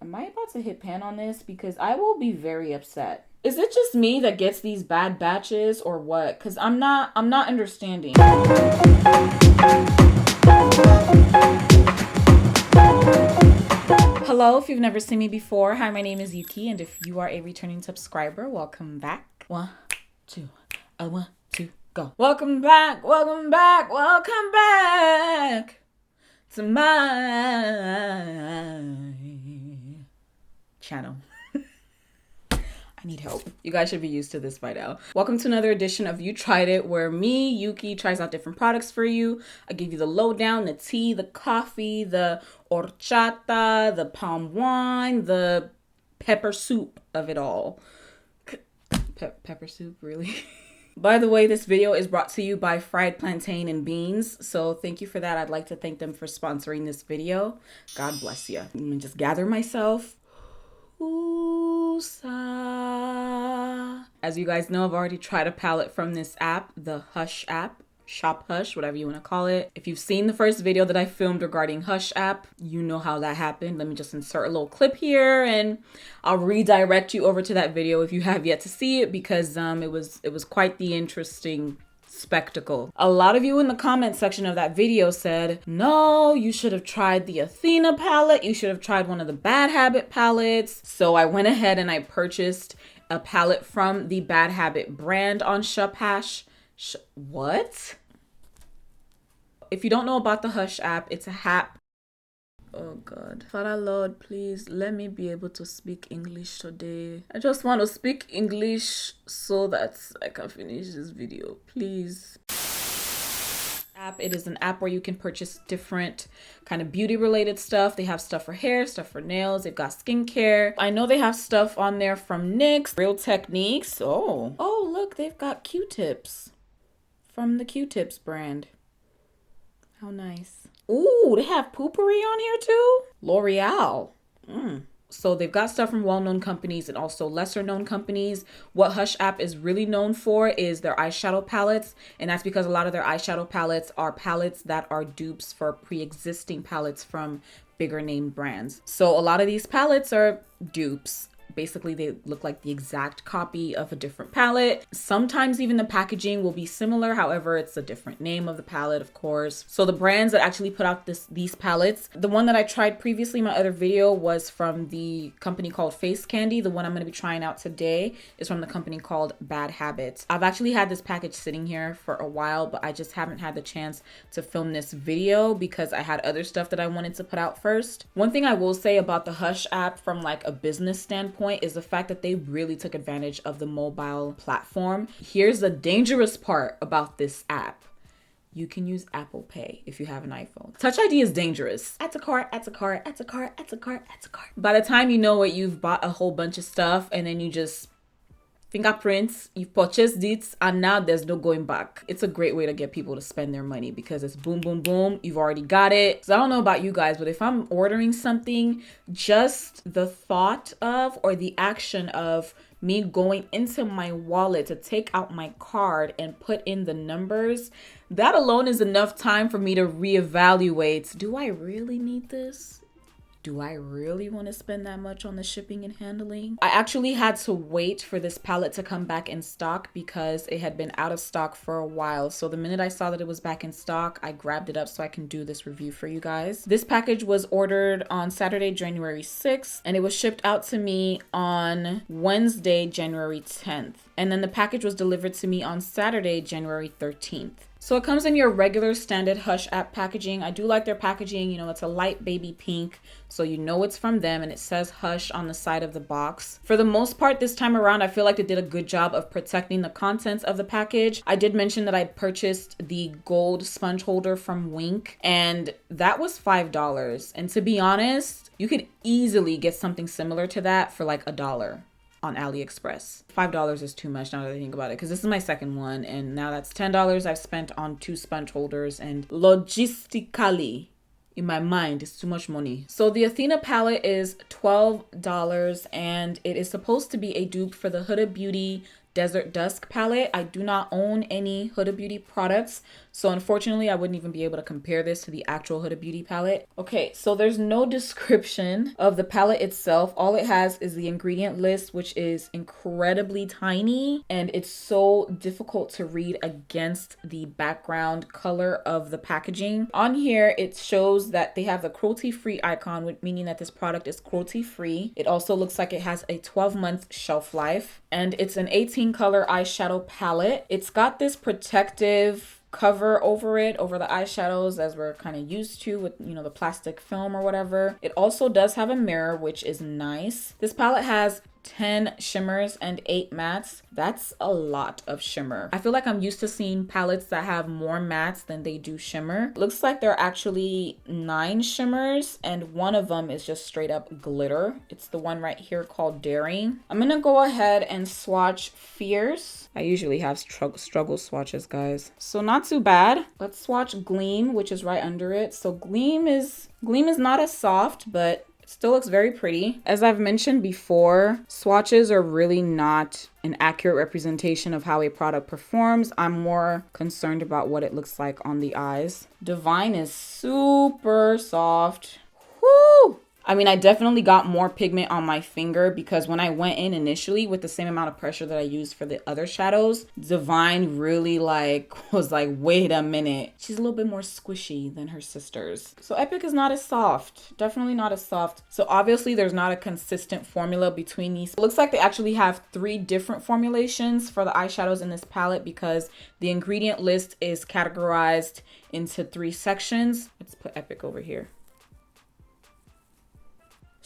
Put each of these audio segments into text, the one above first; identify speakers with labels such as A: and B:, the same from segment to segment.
A: Am I about to hit pan on this? Because I will be very upset. Is it just me that gets these bad batches or what? Because I'm not understanding. Hello, if you've never seen me before. Hi, my name is Youkeyy, and if you are a returning subscriber, welcome back. One, two, go. Welcome back to my channel. I need help. You guys should be used to this by now. Welcome to another edition of You Tried It, where me, Youkeyy, tries out different products for you. I give you the lowdown, the tea, the coffee, the horchata, the palm wine, the pepper soup of it all. Pepper soup, really? By the way, this video is brought to you by Fried Plantain and Beans. So thank you for that. I'd like to thank them for sponsoring this video. God bless you. Let me just gather myself. As you guys know, I've already tried a palette from this app, the Hush app. ShopHush, whatever you want to call it. If you've seen the first video that I filmed regarding Hush app, you know how that happened. Let me just insert a little clip here and I'll redirect you over to that video if you have yet to see it, because it was quite the interesting spectacle. A lot of you in the comment section of that video said, no, you should have tried the Athena palette. You should have tried one of the Bad Habit palettes. So I went ahead and I purchased a palette from the Bad Habit brand on ShopHush. What? If you don't know about the Hush app, it's a app. Oh God. Father Lord, please let me be able to speak English today. I just want to speak English so that I can finish this video, please. It is an app where you can purchase different kind of beauty related stuff. They have stuff for hair, stuff for nails. They've got skincare. I know they have stuff on there from NYX, Real Techniques. Oh, look, they've got Q-tips from the Q-tips brand. How nice. Ooh, they have poopery on here too. L'Oreal. So they've got stuff from well-known companies and also lesser-known companies. What Hush app is really known for is their eyeshadow palettes. And that's because a lot of their eyeshadow palettes are palettes that are dupes for pre-existing palettes from bigger name brands. So a lot of these palettes are dupes. Basically, they look like the exact copy of a different palette. Sometimes even the packaging will be similar. However, it's a different name of the palette, of course. So the brands that actually put out these palettes, the one that I tried previously in my other video was from the company called Face Candy. The one I'm going to be trying out today is from the company called Bad Habits. I've actually had this package sitting here for a while, but I just haven't had the chance to film this video because I had other stuff that I wanted to put out first. One thing I will say about the Hush app from like a business standpoint is the fact that they really took advantage of the mobile platform. Here's the dangerous part about this app. You can use Apple Pay if you have an iPhone. Touch ID is dangerous. Add to cart, add to cart, add to cart, add to cart, add to cart. By the time you know it, you've bought a whole bunch of stuff and then you just fingerprints, you've purchased it, and now there's no going back. It's a great way to get people to spend their money because it's boom, boom, boom. You've already got it. So I don't know about you guys, but if I'm ordering something, just the thought of or the action of me going into my wallet to take out my card and put in the numbers, that alone is enough time for me to reevaluate. Do I really need this? Do I really want to spend that much on the shipping and handling? I actually had to wait for this palette to come back in stock because it had been out of stock for a while. So the minute I saw that it was back in stock, I grabbed it up so I can do this review for you guys. This package was ordered on Saturday, January 6th, and it was shipped out to me on Wednesday, January 10th. And then the package was delivered to me on Saturday, January 13th. So it comes in your regular standard Hush app packaging. I do like their packaging. You know, it's a light baby pink, so you know it's from them, and it says Hush on the side of the box. For the most part this time around, I feel like they did a good job of protecting the contents of the package. I did mention that I purchased the gold sponge holder from Wink, and that was $5. And to be honest, you could easily get something similar to that for like $1 on AliExpress. $5 is too much now that I think about it, because this is my second one, and now that's $10 I've spent on 2 sponge holders, and logistically in my mind it's too much money. So the Athena palette is $12, and it is supposed to be a dupe for the Huda Beauty Desert Dusk palette. I do not own any Huda Beauty products, so unfortunately I wouldn't even be able to compare this to the actual Huda Beauty palette. Okay, so there's no description of the palette itself. All it has is the ingredient list, which is incredibly tiny, and it's so difficult to read against the background color of the packaging. On here, it shows that they have the cruelty-free icon, meaning that this product is cruelty-free. It also looks like it has a 12-month shelf life, and it's an 18 color eyeshadow palette. It's got this protective cover over it, over the eyeshadows, as we're kind of used to with, you know, the plastic film or whatever. It also does have a mirror, which is nice. This palette has 10 shimmers and 8 mattes. That's a lot of shimmer. I feel like I'm used to seeing palettes that have more mattes than they do shimmer. Looks like there are actually 9 shimmers and one of them is just straight up glitter. It's the one right here called Daring. I'm gonna go ahead and swatch Fierce. I usually have struggle swatches, guys. So not too bad. Let's swatch Gleam, which is right under it. So Gleam is not as soft, but it still looks very pretty. As I've mentioned before, swatches are really not an accurate representation of how a product performs. I'm more concerned about what it looks like on the eyes. Divine is super soft. Whoo! I mean, I definitely got more pigment on my finger because when I went in initially with the same amount of pressure that I used for the other shadows, Divine really was like, wait a minute. She's a little bit more squishy than her sisters. So Epic is not as soft, definitely not as soft. So obviously there's not a consistent formula between these. It looks like they actually have 3 different formulations for the eyeshadows in this palette because the ingredient list is categorized into 3 sections. Let's put Epic over here.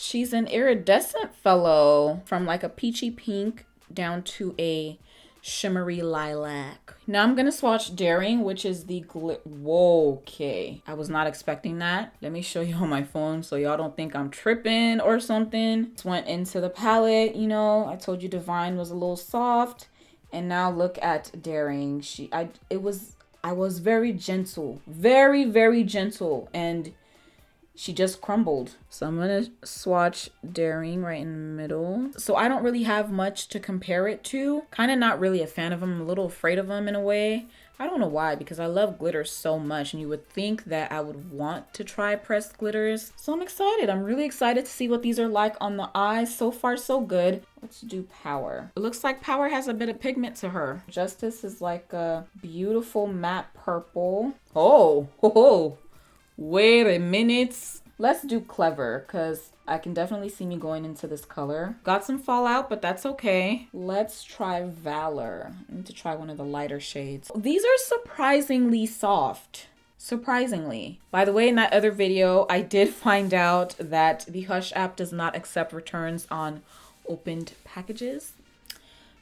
A: She's an iridescent fellow, from like a peachy pink down to a shimmery lilac. Now I'm gonna swatch Daring, which is the whoa, okay. I was not expecting that. Let me show you on my phone so y'all don't think I'm tripping or something. Just went into the palette, you know, I told you Divine was a little soft, and now look at Daring. I was very gentle, very, very gentle, and she just crumbled. So I'm gonna swatch Daring right in the middle. So I don't really have much to compare it to. Kind of not really a fan of them. I'm a little afraid of them in a way. I don't know why, because I love glitter so much and you would think that I would want to try pressed glitters. So I'm excited. I'm really excited to see what these are like on the eyes. So far, so good. Let's do Power. It looks like Power has a bit of pigment to her. Justice is like a beautiful matte purple. Oh. Wait a minute. Let's do Clever, because I can definitely see me going into this color. Got some fallout, but that's okay. Let's try Valor. I need to try one of the lighter shades. These are surprisingly soft. Surprisingly. By the way, in that other video, I did find out that the Hush app does not accept returns on opened packages.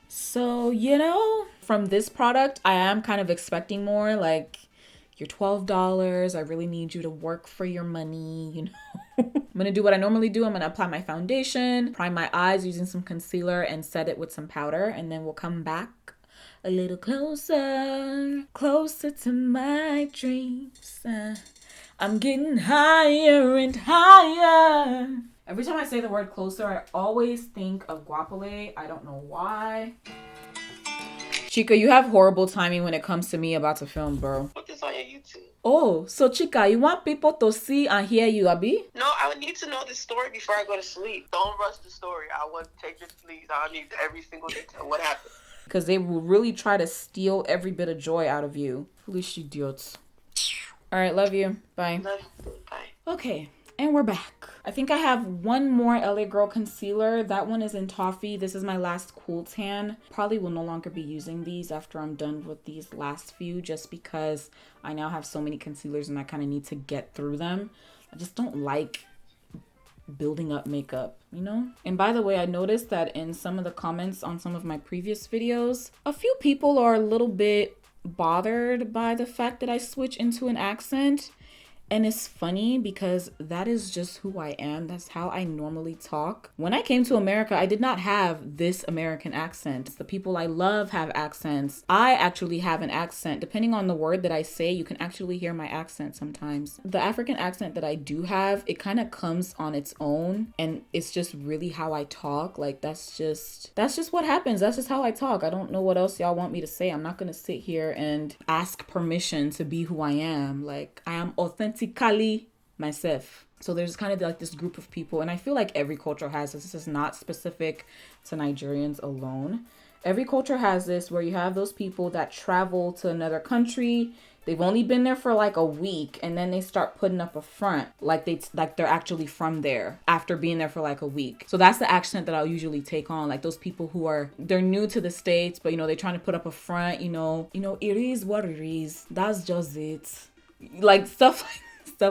A: So, you know, from this product, I am kind of expecting more, like, you're $12. I really need you to work for your money, you know. I'm gonna do what I normally do. I'm gonna apply my foundation, prime my eyes using some concealer, and set it with some powder, and then we'll come back a little closer to my dreams. I'm getting higher and higher. Every time I say the word closer, I always think of Guapole. I don't know why. Chica, you have horrible timing when it comes to me about to film, bro.
B: Put this on your YouTube.
A: Oh, so Chica, you want people to see and hear you, Abby?
B: No, I would need to know the story before I go to sleep. Don't rush the story. I want to take it, please. I need every single detail. What happened?
A: Because they will really try to steal every bit of joy out of you. Foolish idiots. All right, love you. Bye.
B: Love you. Bye.
A: Okay, and we're back. I think I have one more LA Girl concealer. That one is in Toffee. This is my last Cool Tan. Probably will no longer be using these after I'm done with these last few, just because I now have so many concealers and I kind of need to get through them. I just don't like building up makeup, you know? And by the way, I noticed that in some of the comments on some of my previous videos, a few people are a little bit bothered by the fact that I switch into an accent. And it's funny because that is just who I am. That's how I normally talk. When I came to America, I did not have this American accent. The people I love have accents. I actually have an accent. Depending on the word that I say, you can actually hear my accent sometimes. The African accent that I do have, it kind of comes on its own, and it's just really how I talk. Like that's just what happens. That's just how I talk. I don't know what else y'all want me to say. I'm not gonna sit here and ask permission to be who I am. Like I am authentically myself. So there's kind of like this group of people, and I feel like every culture has this. This is not specific to Nigerians alone. Every culture has this, where you have those people that travel to another country. They've only been there for like a week, and then they start putting up a front like they're actually from there after being there for like a week. So that's the accent that I'll usually take on. Like those people who they're new to the States, but they're trying to put up a front, it is what it is. That's just it. Like stuff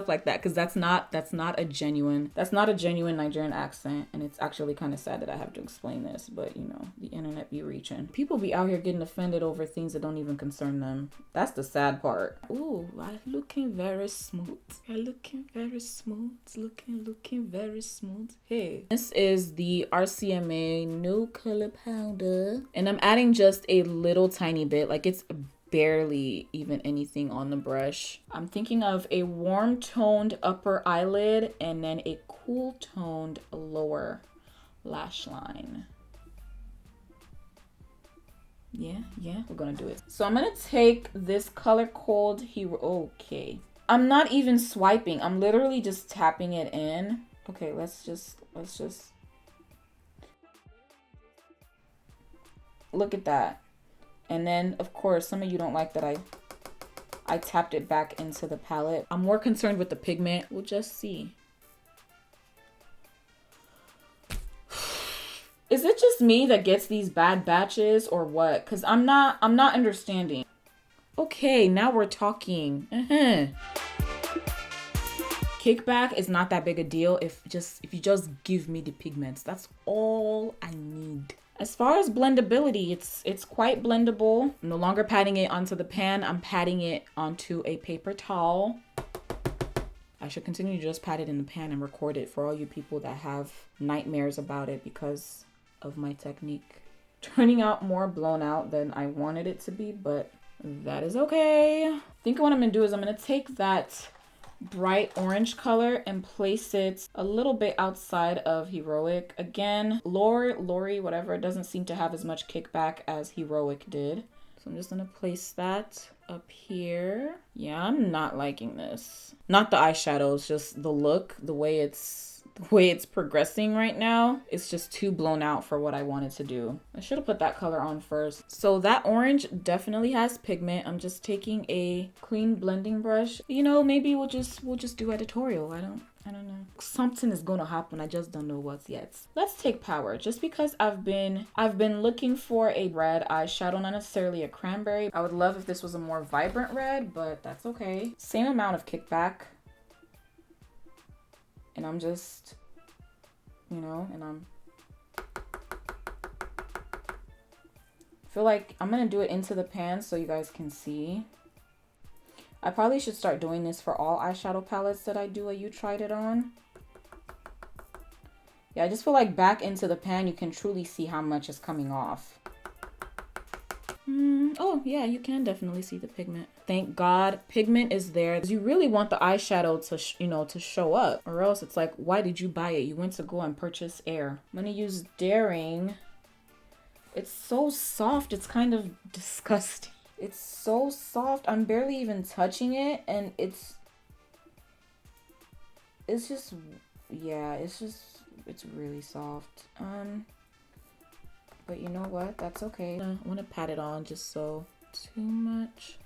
A: like that, because that's not a genuine Nigerian accent. And it's actually kind of sad that I have to explain this, but the internet be reaching. People be out here getting offended over things that don't even concern them. That's the sad part. Ooh, I'm looking very smooth. Looking very smooth. Hey, this is the RCMA No Color Powder, and I'm adding just a little tiny bit. Like it's barely even anything on the brush. I'm thinking of a warm toned upper eyelid and then a cool toned lower lash line. Yeah, we're gonna do it. So I'm gonna take this color called Hero. Okay, I'm not even swiping. I'm literally just tapping it in. Okay, let's just look at that. And then, of course, some of you don't like that I tapped it back into the palette. I'm more concerned with the pigment. We'll just see. Is it just me that gets these bad batches or what? Because I'm not understanding. Okay, now we're talking. Kickback is not that big a deal if you just give me the pigments. That's all I need. As far as blendability, it's quite blendable. I'm no longer patting it onto the pan. I'm patting it onto a paper towel. I should continue to just pat it in the pan and record it for all you people that have nightmares about it because of my technique. Turning out more blown out than I wanted it to be, but that is okay. I think what I'm gonna do is I'm gonna take that bright orange color and place it a little bit outside of Heroic. Again, Lori, whatever, it doesn't seem to have as much kickback as Heroic did. So I'm just gonna place that up here. Yeah, I'm not liking this. Not the eyeshadows, just the look, the way it's progressing right now. It's just too blown out for what I wanted to do. I should have put that color on first. So that orange definitely has pigment. I'm just taking a clean blending brush. Maybe we'll just do editorial. I don't know. Something is gonna happen. I just don't know what's yet. Let's take Power. Just because I've been looking for a red eyeshadow, not necessarily a cranberry. I would love if this was a more vibrant red, but that's okay. Same amount of kickback. And I'm just, I feel like I'm going to do it into the pan so you guys can see. I probably should start doing this for all eyeshadow palettes that I do a You Tried It On. Yeah, I just feel like back into the pan, you can truly see how much is coming off. Oh, yeah, you can definitely see the pigment. Thank God pigment is there. You really want the eyeshadow to show up, or else it's like, why did you buy it? You went to go and purchase Air. I'm gonna use Daring. It's so soft. It's kind of disgusting. It's so soft. I'm barely even touching it, and it's just, yeah, it's really soft. But you know what? That's okay. I want to pat it on just so too much.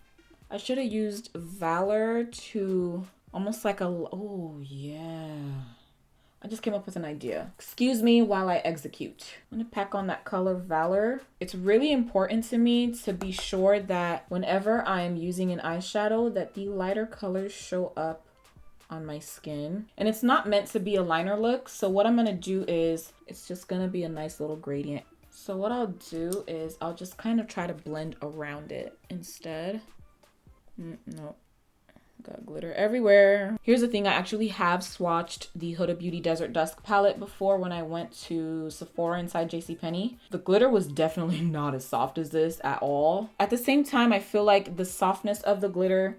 A: I should have used Valor to almost like oh yeah. I just came up with an idea. Excuse me while I execute. I'm gonna pack on that color Valor. It's really important to me to be sure that whenever I am using an eyeshadow that the lighter colors show up on my skin. And it's not meant to be a liner look. So what I'm gonna do is, it's just gonna be a nice little gradient. So what I'll do is I'll just kind of try to blend around it instead. No, Got glitter everywhere. Here's the thing, I actually have swatched the Huda Beauty Desert Dusk palette before when I went to Sephora inside JCPenney. The glitter was definitely not as soft as this at all. At the same time, I feel like the softness of the glitter,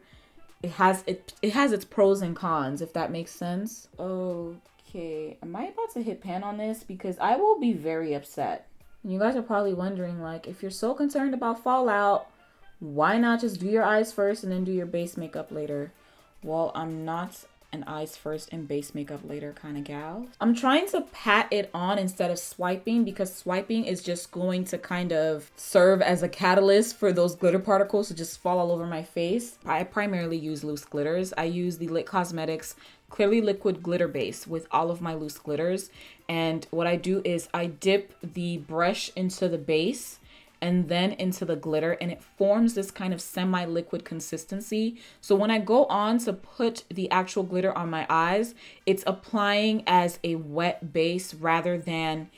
A: it has its pros and cons, if that makes sense. Okay, am I about to hit pan on this? Because I will be very upset. And you guys are probably wondering, like, if you're so concerned about fallout, why not just do your eyes first and then do your base makeup later? Well, I'm not an eyes first and base makeup later kind of gal. I'm trying to pat it on instead of swiping, because swiping is just going to kind of serve as a catalyst for those glitter particles to just fall all over my face. I primarily use loose glitters. I use the Lit Cosmetics Clearly Liquid Glitter Base with all of my loose glitters. And what I do is I dip the brush into the base and then into the glitter, and it forms this kind of semi-liquid consistency. So when I go on to put the actual glitter on my eyes, it's applying as a wet base rather than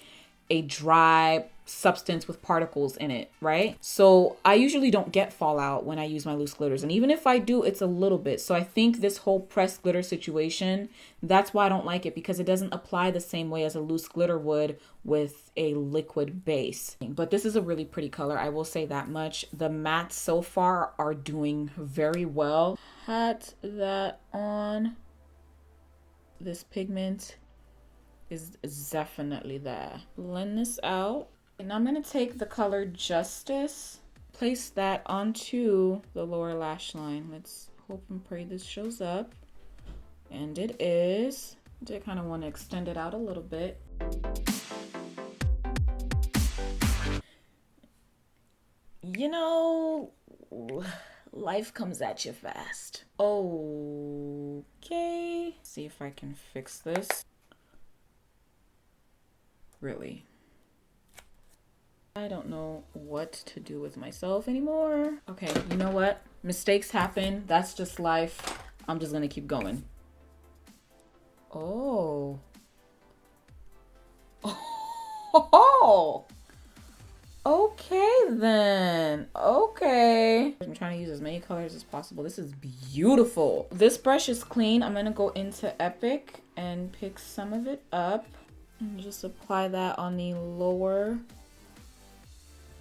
A: a dry substance with particles in it, right? So I usually don't get fallout when I use my loose glitters, and even if I do, it's a little bit. So I think this whole pressed glitter situation, that's why I don't like it, because it doesn't apply the same way as a loose glitter would with a liquid base. But this is a really pretty color, I will say that much. The mattes so far are doing very well. Had that on. This pigment is definitely there. Blend this out. And I'm going to take the color Justice, place that onto the lower lash line. Let's hope and pray this shows up. And it is. I did kind of want to extend it out a little bit. You know, life comes at you fast. Okay. See if I can fix this. Really. I don't know what to do with myself anymore. Okay, you know what? Mistakes happen. That's just life. I'm just gonna keep going. Oh. Oh. Okay then. Okay. I'm trying to use as many colors as possible. This is beautiful. This brush is clean. I'm gonna go into Epic and pick some of it up and just apply that on the lower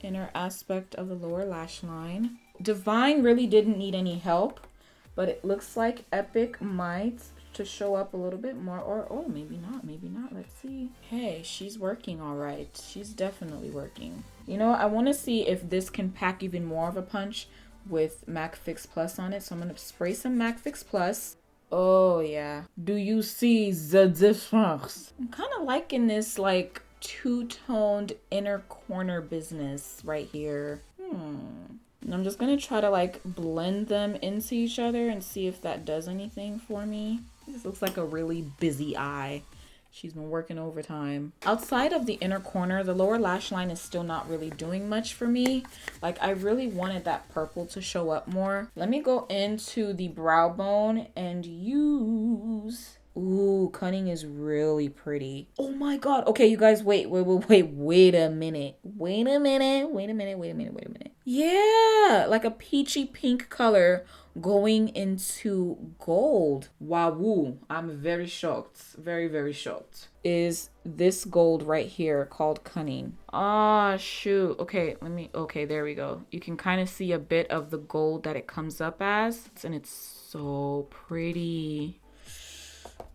A: inner aspect of the lower lash line. Divine really didn't need any help, but it looks like Epic might to show up a little bit more, or oh, maybe not, maybe not. Let's see. Hey, she's working all right. She's definitely working. You know, I want to see if this can pack even more of a punch with MAC Fix Plus on it. So I'm going to spray some MAC Fix Plus. Oh yeah. Do you see the difference? I'm kind of liking this like two-toned inner corner business right here. And I'm just gonna try to like blend them into each other and see if that does anything for me. This looks like a really busy eye. She's been working overtime. Outside of the inner corner, the lower lash line is still not really doing much for me. Like, I really wanted that purple to show up more. Let me go into the brow bone and use... Ooh, Cunning is really pretty. Oh my god. Okay, you guys, wait a minute. Wait a minute. Yeah, like a peachy pink color going into gold. Wow, I'm very shocked. Very, very shocked. Is this gold right here called Cunning. Ah, shoot. Okay, okay, there we go. You can kind of see a bit of the gold that it comes up as, and it's so pretty.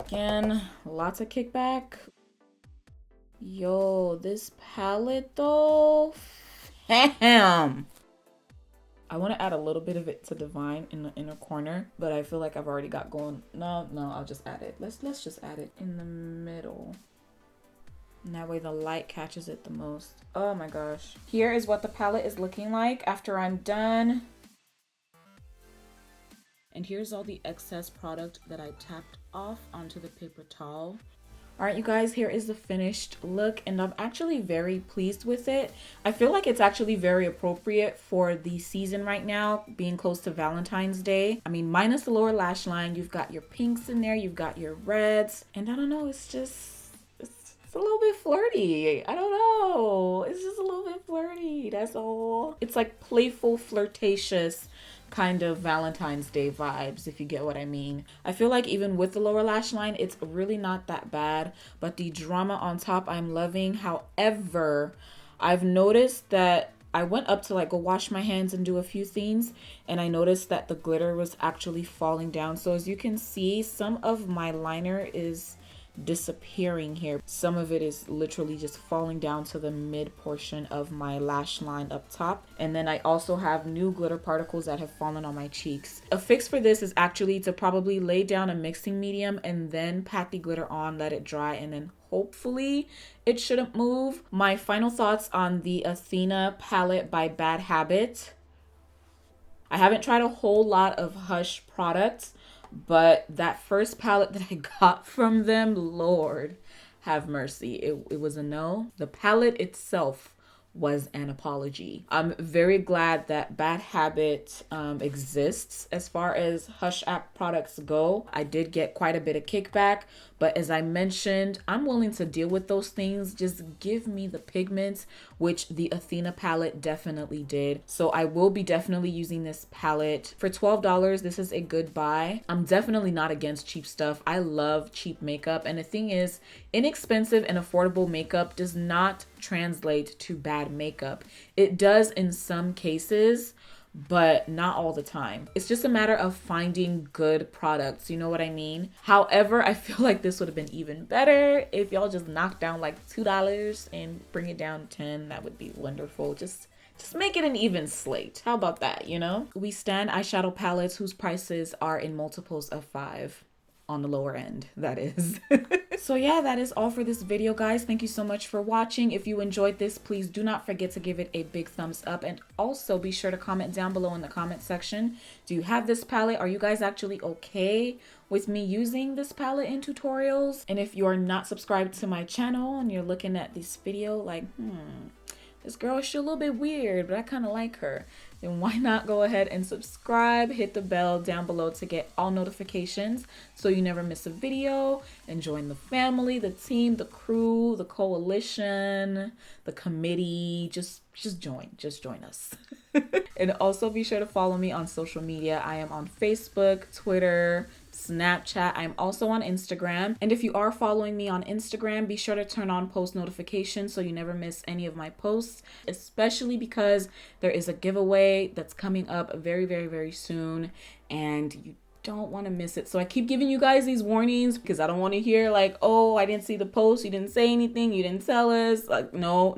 A: Again, lots of kickback. Yo, this palette though, damn. I want to add a little bit of it to Divine in the inner corner, but I feel like I've already got going. No, I'll just add it. Let's just add it in the middle. And that way the light catches it the most. Oh my gosh. Here is what the palette is looking like after I'm done. And here's all the excess product that I tapped off onto the paper towel. All right, you guys, here is the finished look, and I'm actually very pleased with it. I feel like it's actually very appropriate for the season right now, being close to Valentine's Day. I mean, minus the lower lash line, you've got your pinks in there, you've got your reds, and I don't know, it's a little bit flirty. I don't know. It's just a little bit flirty. That's all. It's like playful, flirtatious kind of Valentine's Day vibes, if you get what I mean. I feel like even with the lower lash line, it's really not that bad, but the drama on top I'm loving. However, I've noticed that I went up to like go wash my hands and do a few things, and I noticed that the glitter was actually falling down. So as you can see, some of my liner is disappearing here. Some of it is literally just falling down to the mid portion of my lash line up top, and then I also have new glitter particles that have fallen on my cheeks. A fix for this is actually to probably lay down a mixing medium and then pat the glitter on, let it dry, and then hopefully it shouldn't move. My final thoughts on the Athena palette by Bad Habit. I haven't tried a whole lot of Hush products, but that first palette that I got from them, Lord have mercy, it was a no. The palette itself was an apology. I'm very glad that Bad Habit exists as far as Hush app products go. I did get quite a bit of kickback, but as I mentioned, I'm willing to deal with those things. Just give me the pigments, which the Athena palette definitely did. So I will be definitely using this palette. For $12, this is a good buy. I'm definitely not against cheap stuff. I love cheap makeup. And the thing is, inexpensive and affordable makeup does not translate to bad makeup. It does in some cases, but not all the time. It's just a matter of finding good products, you know what I mean? However, I feel like this would have been even better if y'all just knocked down like $2 and bring it down to $10. That would be wonderful. Just make it an even slate. How about that, you know? We stand eyeshadow palettes whose prices are in multiples of 5. On the lower end, that is. So yeah, that is all for this video, guys. Thank you so much for watching. If you enjoyed this, please do not forget to give it a big thumbs up, and also be sure to comment down below in the comment section. Do you have this palette? Are you guys actually okay with me using this palette in tutorials? And if you are not subscribed to my channel and you're looking at this video like, this girl, she's a little bit weird, but I kind of like her, then why not go ahead and subscribe, hit the bell down below to get all notifications so you never miss a video, and join the family, the team, the crew, the coalition, the committee. Just join us. And also be sure to follow me on social media. I am on Facebook, Twitter, Snapchat. I'm also on Instagram. And if you are following me on Instagram, be sure to turn on post notifications so you never miss any of my posts, especially because there is a giveaway that's coming up very, very, very soon, and you don't want to miss it. So I keep giving you guys these warnings because I don't want to hear like, oh, I didn't see the post, you didn't say anything, you didn't tell us. Like, no,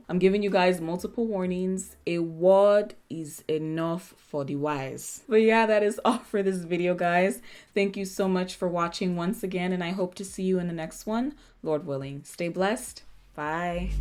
A: I'm giving you guys multiple warnings. A word is enough for the wise. But yeah, that is all for this video, guys. Thank you so much for watching once again, and I hope to see you in the next one, Lord willing. Stay blessed. Bye.